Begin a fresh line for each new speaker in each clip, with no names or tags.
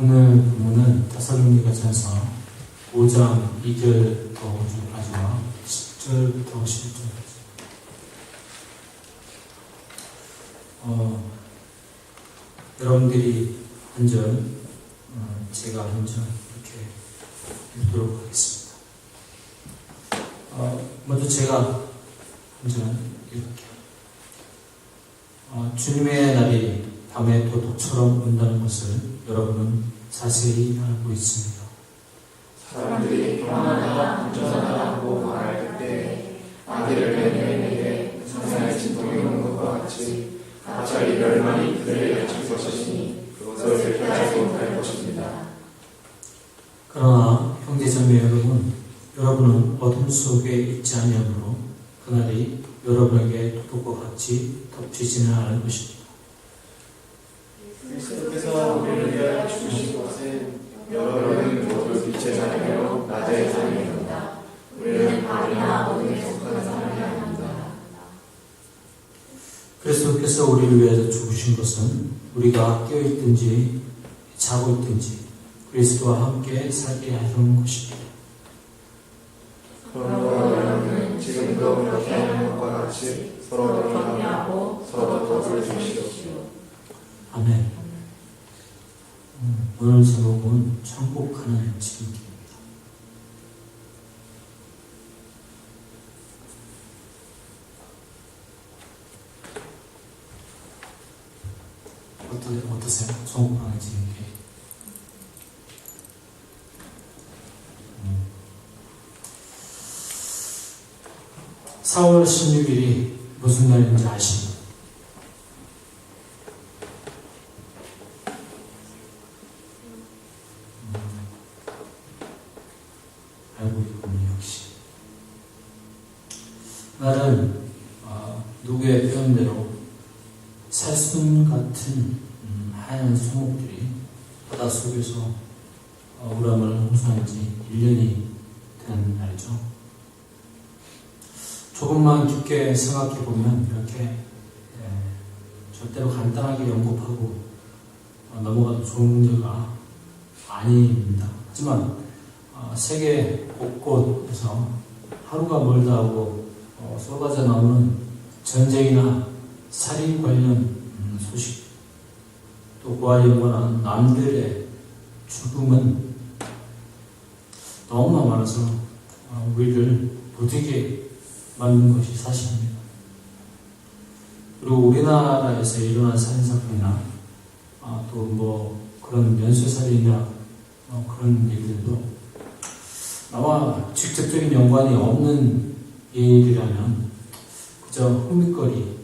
오늘 본문은 데살로니가전서 5장 2절까지와 10절부터 11절까지. 여러분들이 한 절, 제가 한 절 이렇게 읽도록 하겠습니다. 먼저 제가 한 절 읽을게요. 주님의 날이 밤에 도둑처럼 온다는 것을 여러분은 자세히 알고 있습니다.
사람들이 평안하다, 안전하다고 말할 때 아기를 낳은 여인에게 상상의 진통이 오는 것과 같이 가짜리 멸망이 그들에게 닥칠 것이니 그것을 피하지 못할 것입니다.
그러나 형제자매 여러분은 어둠 속에 있지 아니하므로 그날이 여러분에게 도둑과 같이 덮치지는 않을 것입니다.
그리스도께서 우리를 위하여 죽으신 것은 여러분 모두 빛의 자녀요 낮의 자녀입니다. 우리는 밤이나 어둠에 속한 사람이 아닙니다.
그리스도께서 우리를 위해서 죽으신 것은 우리가 깨어있든지 자고 있든지 그리스도와 함께 살게 하는 것입니다.
그러므로 여러분은 지금도 그렇게 하는 것과 같이 서로 격려하고 서로 도를 주시옵시오.
아멘. 오늘 제목은 천국하는 지름길입니다. 어떠세요? 천국하는 지름길. 4월 16일이 무슨 날인지 아십니까? 알고 있군요, 역시. 그날은 누구의 표현대로 살순 같은 하얀 수목들이 바닷속에서 우람을 홍수한 지 1년이 된 날이죠. 조금만 깊게 생각해보면 이렇게 절대로 간단하게 언급하고 넘어가도 좋은 문제가 아닙니다. 하지만 세계 곳곳에서 하루가 멀다 하고 쏟아져 나오는 전쟁이나 살인 관련 소식, 또 그와 연관한 남들의 죽음은 너무나 많아서 우리를 부디게 만든 것이 사실입니다. 그리고 우리나라에서 일어난 살인사건이나 또 그런 연쇄살인이나 그런 일들도 나와 직접적인 연관이 없는 일이라면 그저 흥미거리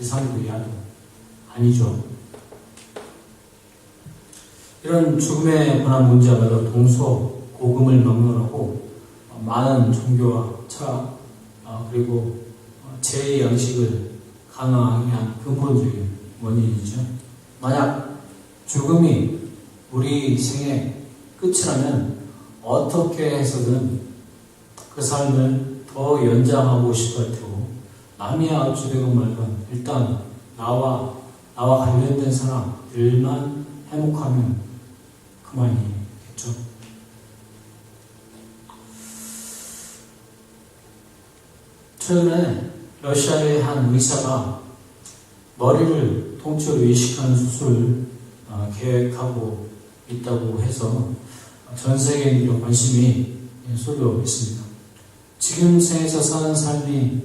이상도야도 아니죠. 이런 죽음에 관한 문제야말로 동서고금을 막론하고 많은 종교와 철학 그리고 제 양식을 가능하게 한 근본적인 원인이죠. 만약 죽음이 우리 생의 끝이라면 어떻게 해서든 그 삶을 더 연장하고 싶어 할 테고 남이야 어찌되건 말건 일단 나와 관련된 사람들만 해목하면 그만이겠죠. 최근에 러시아의 한 의사가 머리를 통째로 이식하는 수술을 계획하고 있다고 해서 전 세계인들의 관심이 쏠려 있습니다. 지금 생에서 사는 삶이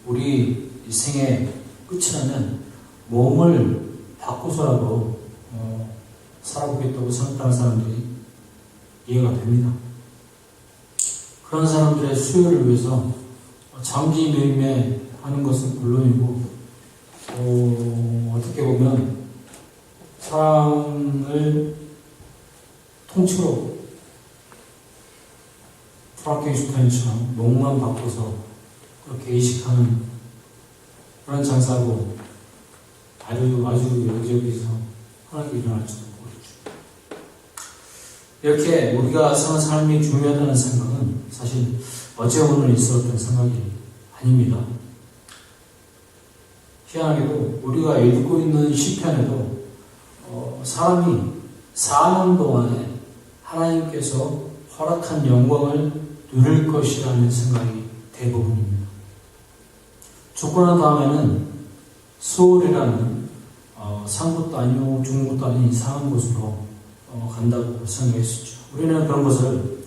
우리 생의 끝이라면 몸을 바꿔서라도 살아보겠다고 생각하는 사람들이 이해가 됩니다. 그런 사람들의 수요를 위해서 장기 매매하는 것은 물론이고 어떻게 보면 사람을 통째로 프랑켄슈타인처럼 목만 바꿔서 그렇게 이식하는 그런 장사고 아주 여기저기서 흔하게 일어날지도 모르죠. 이렇게 우리가 사는 삶이 중요하다는 생각은 사실 어제 오늘 있었던 생각이 아닙니다. 희한하게도 우리가 읽고 있는 시편에도 사람이 사는 동안에 하나님께서 허락한 영광을 누릴 것이라는 생각이 대부분입니다. 죽고 난 다음에는 수월이라는 상급도 아니고 중급도 아닌 이상한 곳으로 간다고 생각했었죠. 우리는 그런 것을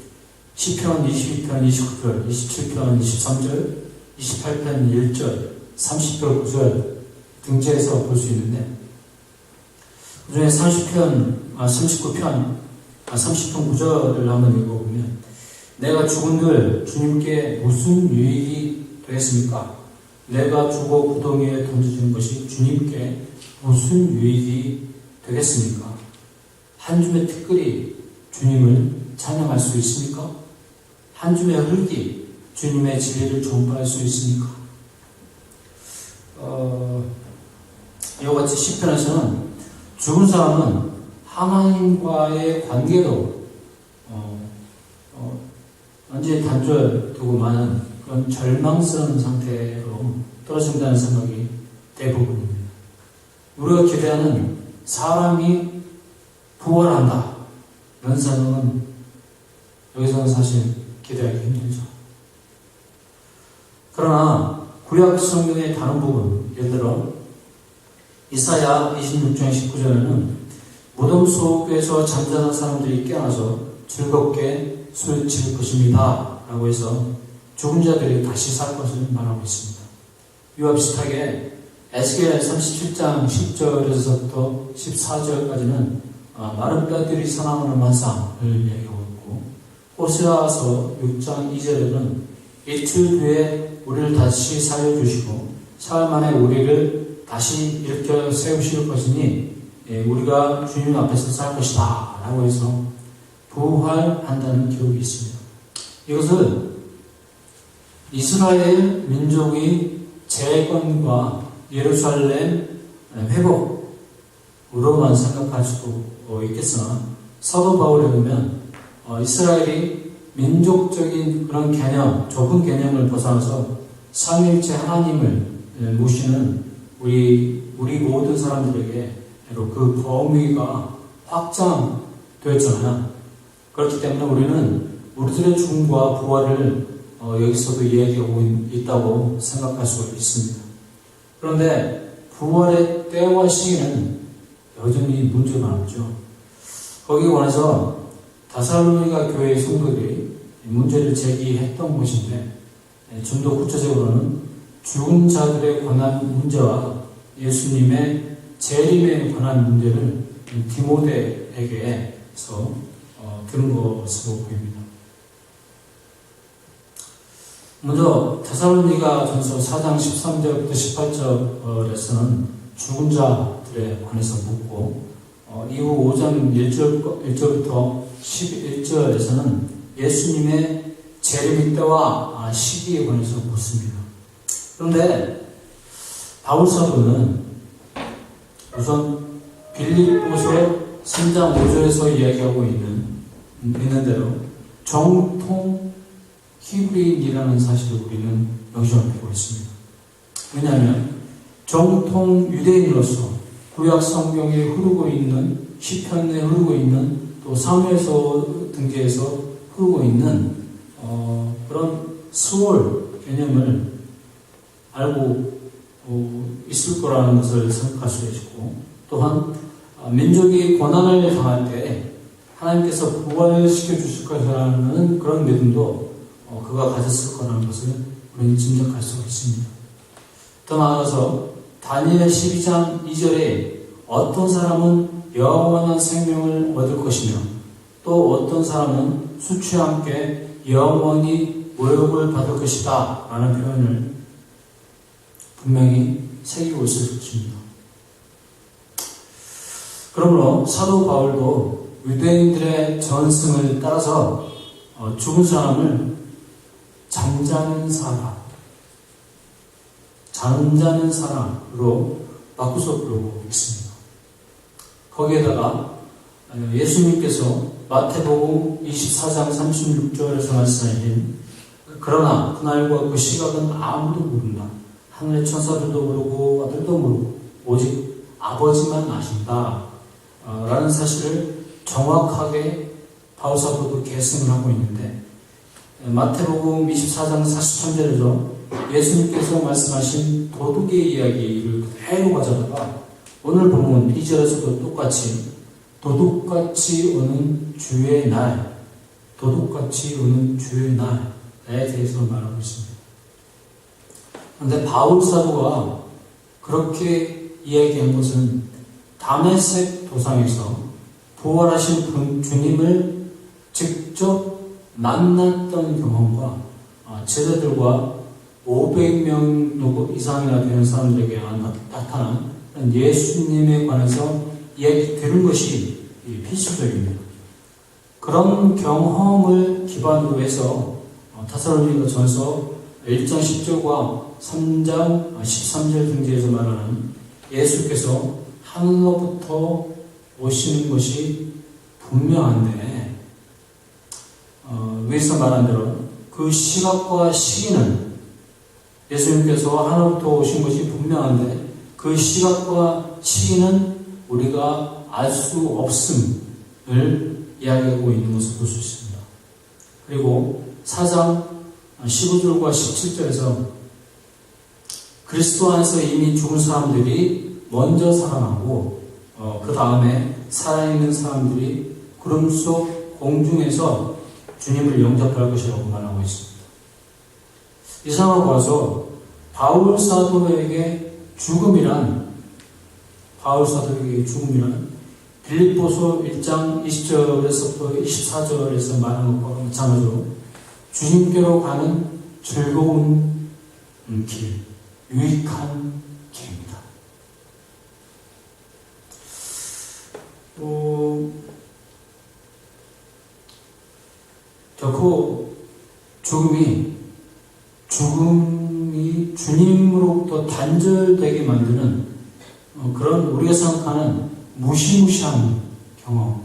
시편 22편 29절, 27편 23절, 28편 1절, 30편 9절 등지에서 볼 수 있는데, 그 중에 39편 9절을 한번 읽어보면, 내가 죽은들 주님께 무슨 유익이 되겠습니까? 내가 죽어 구덩이에 던져진 것이 주님께 무슨 유익이 되겠습니까? 한 줌의 티끌이 주님을 찬양할 수 있습니까? 한 줌의 흙이 주님의 진리를 전파할 수 있습니까? 이와 같이 시편에서는 죽은 사람은 하나님과의 관계도 완전히 단절되고 많은 그런 절망스러운 상태로 떨어진다는 생각이 대부분입니다. 우리가 기대하는 사람이 부활한다, 이런 생각은 여기서는 사실 기대하기 힘들죠. 그러나 구약 성경의 다른 부분, 예를 들어 이사야 26장 19절에는 무덤 속에서 잠자는 사람들이 깨어나서 즐겁게 소리칠 것입니다 라고 해서 죽은 자들이 다시 살 것을 말하고 있습니다. 이와 비슷하게 에스겔 37장 10절에서부터 14절까지는 마른 뼈들이 살아나는 환상을 얘기하고 있고, 호세아서 6장 2절에는 이틀 뒤에 우리를 다시 살려주시고 사흘 만에 우리를 다시 일으켜 세우실 것이니 우리가 주님 앞에서 살 것이다 라고 해서 부활한다는 기록이 있습니다. 이것을 이스라엘 민족의 재건과 예루살렘 회복으로만 생각할 수도 있겠으나, 사도 바울에 보면 이스라엘이 민족적인 그런 개념, 좁은 개념을 벗어나서 삼위일체 하나님을 모시는 우리 모든 사람들에게 그 범위가 확장되었잖아요. 그렇기 때문에 우리는 우리들의 죽음과 부활을 여기서도 이야기하고 있다고 생각할 수가 있습니다. 그런데 부활의 때와 시기는 여전히 문제가 많죠. 거기에 관해서 다살로니가 교회의 성도들이 문제를 제기했던 것인데, 좀 더 구체적으로는 죽은 자들에 관한 문제와 예수님의 재림에 관한 문제를 디모데에게서 들은 것으로 보입니다. 먼저 다살로니가 전서 4장 13절부터 18절에서는 죽은 자들에 관해서 묻고, 이후 5장 1절부터 11절에서는 예수님의 재림 때와 시기에 관해서 묻습니다. 그런데 바울 사도는 우선 빌립보서 3장 5절에서 이야기하고 있는 대로 정통 히브리인이라는 사실을 우리는 명심하고 있습니다. 왜냐하면 정통 유대인으로서 구약 성경에 흐르고 있는, 시편에 흐르고 있는, 또 사무엘서 등지에서 흐르고 있는 그런 수월 개념을 알고 있을 거라는 것을 생각할 수 있고, 또한 민족이 고난을 당할 때 하나님께서 부활시켜 주실 것이라는 그런 믿음도 그가 가졌을 거라는 것을 우리는 짐작할 수가 있습니다. 더 나아가서 다니엘 12장 2절에 어떤 사람은 영원한 생명을 얻을 것이며 또 어떤 사람은 수치와 함께 영원히 모욕을 받을 것이다 라는 표현을 분명히 새기고 있을 것입니다. 그러므로 사도 바울도 유대인들의 전승을 따라서 죽은 사람을 잠자는 사람으로 바꾸서 부르고 있습니다. 거기에다가 예수님께서 마태복음 24장 36절에서 말씀하신 그러나 그날과 그 시각은 아무도 모른다. 하늘의 천사들도 모르고 아들도 모르고 오직 아버지만 아신다 라는 사실을 정확하게 바울 사도도 계승을 하고 있는데, 마태복음 24장 43절에서 예수님께서 말씀하신 도둑의 이야기를 그대로 가져다가 오늘 본문 2절에서도 똑같이 도둑같이 오는 주의 날, 도둑같이 오는 주의 날에 대해서 말하고 있습니다. 그런데 바울 사도가 그렇게 이야기한 것은 다메섹 도상에서 부활하신 주님을 직접 만났던 경험과 제자들과 500명 이상이나 되는 사람들에게 나타난 예수님에 관해서 이야기 들은 것이 필수적입니다. 그런 경험을 기반으로 해서 데살로니가전서 1장 10절과 3장 13절 등지에서 말하는 예수께서 하늘로부터 오시는 것이 분명한데, 위에서 말한 대로 그 시각과 시기는, 예수님께서 하늘로부터 오신 것이 분명한데 그 시각과 시기는 우리가 알 수 없음을 이야기하고 있는 것을 볼 수 있습니다. 그리고 4장 15절과 17절에서 그리스도 안에서 이미 죽은 사람들이 먼저 살아나고 그 다음에 살아있는 사람들이 구름 속 공중에서 주님을 영접할 것이라고 말하고 있습니다. 이 상황을 봐서 바울 사도에게 죽음이란 빌립보서 1장 20절에서부터 24절에서 말하는 것과 마찬가지로 주님께로 가는 즐거운 길, 유익한 길입니다. 결코 죽음이 주님으로부터 단절되게 만드는 그런 우리가 생각하는 무시무시한 경험,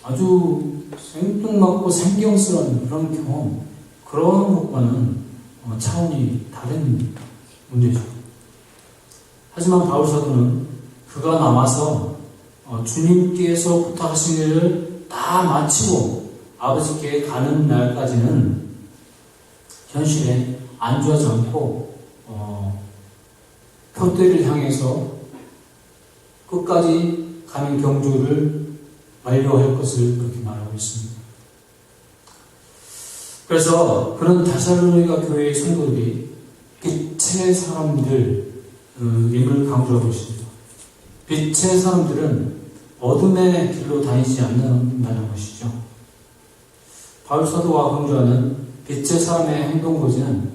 아주 생뚱맞고 생경스러운 그런 경험, 그런 것과는 차원이 다른 문제죠. 하지만 바울 사도는 그가 남아서 주님께서부터 하신 일을 다 마치고 아버지께 가는 날까지는 현실에 안주하지 않고 표대를 향해서 끝까지 가는 경주를 완료할 것을 그렇게 말하고 있습니다. 그래서 그런 데살로니가 교회의 성도들이 빛의 사람들임을 강조하고 있습니다. 빛의 사람들은 어둠의 길로 다니지 않는다는 것이죠. 바울 사도가 강조하는 빛의 사람의 행동 고지는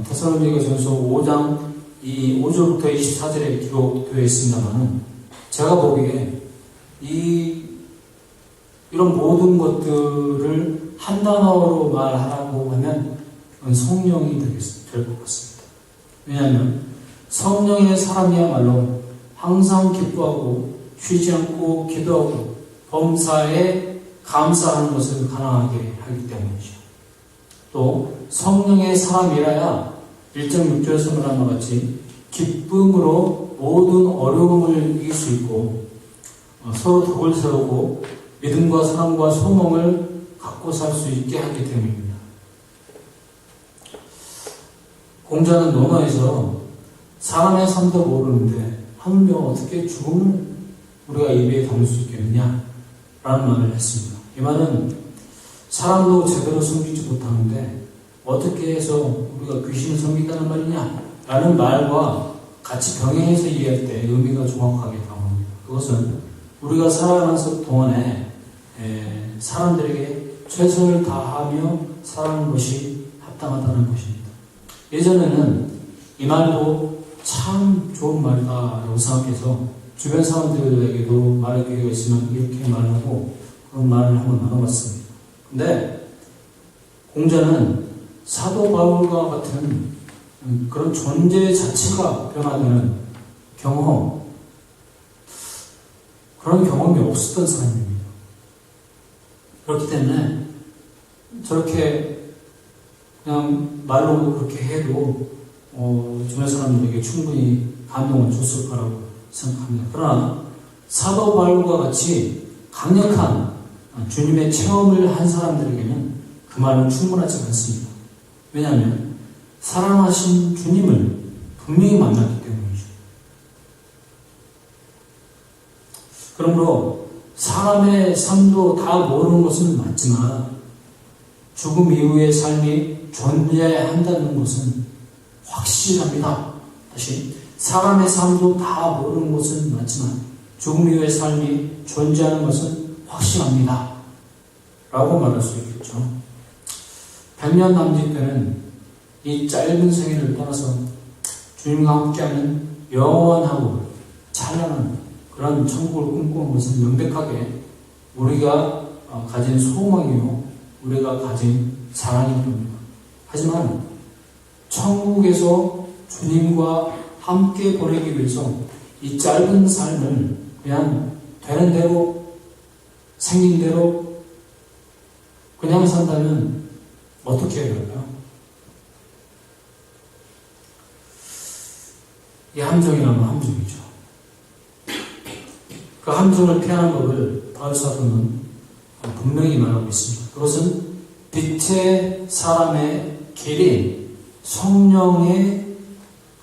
데살로니가전서 5장 5절부터 24절에 기록되어 있습니다만, 제가 보기에 이런 모든 것들을 한 단어로 말하라고 하면 성령이 될 것 같습니다. 왜냐하면 성령의 사람이야말로 항상 기뻐하고 쉬지 않고 기도하고 범사에 감사하는 것을 가능하게 하기 때문이죠. 또 성령의 사람이라야 1.6절에서 말한 것 같이 기쁨으로 모든 어려움을 이길 수 있고 서로 덕을 세우고 믿음과 사랑과 소망을 갖고 살 수 있게 하기 때문입니다. 공자는 논어에서 사람의 삶도 모르는데 하물며 어떻게 죽음을 우리가 입에 담을 수 있겠느냐 라는 말을 했습니다. 이 말은 사람도 제대로 섬기지 못하는데 어떻게 해서 우리가 귀신을 섬긴다는 말이냐 라는 말과 같이 병행해서 이해할 때 의미가 정확하게 다가옵니다. 그것은 우리가 살아가는 동안에 사람들에게 최선을 다하며 살아가는 것이 합당하다는 것입니다. 예전에는 이 말도 참 좋은 말이다라고 생각해서 주변 사람들에게도 말할 기회가 있으면 이렇게 말하고 그런 말을 한번 나눠봤습니다. 근데 공자는 사도 바울과 같은 그런 존재 자체가 변화되는 경험, 그런 경험이 없었던 사람입니다. 그렇기 때문에 저렇게 그냥 말로 그렇게 해도 주변 사람들에게 충분히 감동을 줬을 거라고 생각합니다. 그러나 사도 바울과 같이 강력한 주님의 체험을 한 사람들에게는 그 말은 충분하지 않습니다. 왜냐하면 사랑하신 주님을 분명히 만났기 때문이죠. 그러므로 사람의 삶도 다 모르는 것은 맞지만 죽음 이후의 삶이 존재한다는 것은 확실합니다. 다시 사람의 삶도 다 모르는 것은 맞지만 죽음 이후의 삶이 존재하는 것은 확실합니다. 라고 말할 수 있겠죠. 100년 남짓 되는 이 짧은 생애를 떠나서 주님과 함께하는 영원하고 찬란한 그런 천국을 꿈꾸는 것은 명백하게 우리가 가진 소망이요, 우리가 가진 사랑인 겁니다. 하지만 천국에서 주님과 함께 보내기 위해서 이 짧은 삶을 그냥 되는 대로 생긴 대로 그냥 산다면 어떻게 해야 될까요? 이 함정이라면 함정이죠. 그 함정을 피하는 법을 바울 사도는 분명히 말하고 있습니다. 그것은 빛의 사람의 길인 성령의,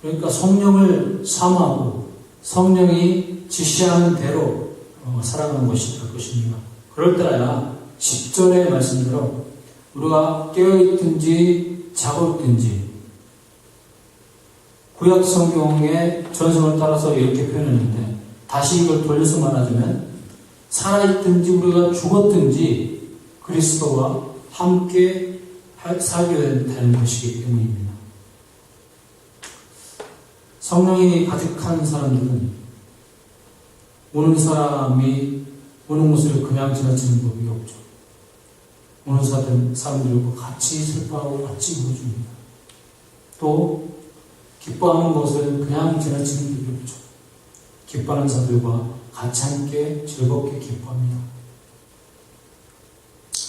그러니까 성령을 사모하고 성령이 지시하는 대로 살아가는 것이 될 것입니다. 그럴 때야 10절의 말씀대로 우리가 깨어있든지 자고 있든지, 구약 성경의 전성을 따라서 이렇게 표현했는데 다시 이걸 돌려서 말하자면 살아있든지 우리가 죽었든지 그리스도와 함께 살게 되는 것이기 때문입니다. 성령이 가득한 사람들은 오는 사람이 오는 곳을 그냥 지나치는 법이 없죠. 오는 사람들과 같이 슬퍼하고 같이 울어줍니다. 또 기뻐하는 것을 그냥 지나치는 법이 없죠. 기뻐하는 자들과 같이 함께 즐겁게 기뻐합니다.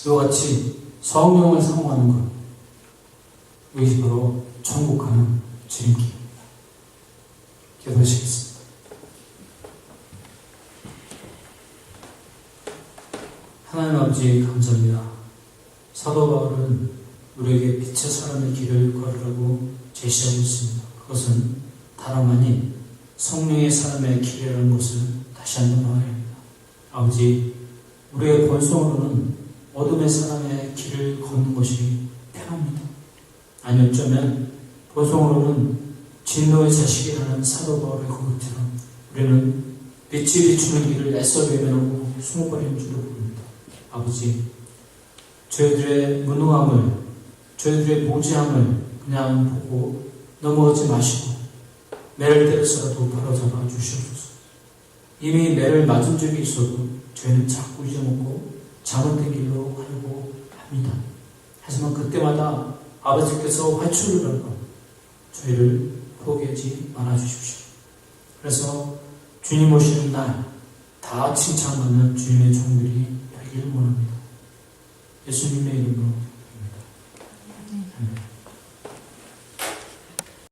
이와 같이 성령을 사모하는 것, 이것이 바로 천국 가는 지름길입니다. 기도하시겠습니다. 하나님 아버지 감사합니다. 사도 바울은 우리에게 빛의 사람의 길을 걸으라고 제시하고 있습니다. 그것은 다름 아닌 성령의 사람의 길이라는 것을 다시 한번 말합니다. 아버지, 우리의 본성으로는 어둠의 사람의 길을 걷는 것이 편합니다. 아니 어쩌면 본성으로는 진노의 자식이라는 사도 바울의 고백처럼 우리는 빛이 비추는 길을 애써 외면하고 숨어버리는 줄로 봅니다. 아버지, 저희들의 무능함을, 저희들의 무지함을 그냥 보고 넘어오지 마시고 매를 때려서라도 바로잡아 주시옵소서. 이미 매를 맞은 적이 있어도 저희는 자꾸 잊어먹고 잘못된 길로 가려고 합니다. 하지만 그때마다 아버지께서 회초를 걸고 저희를 포기하지 말아주십시오. 그래서 주님 오시는 날 다 칭찬받는 주님의 종들이 되기를 원합니다. 예수님의 이름으로 기도합니다. 아멘.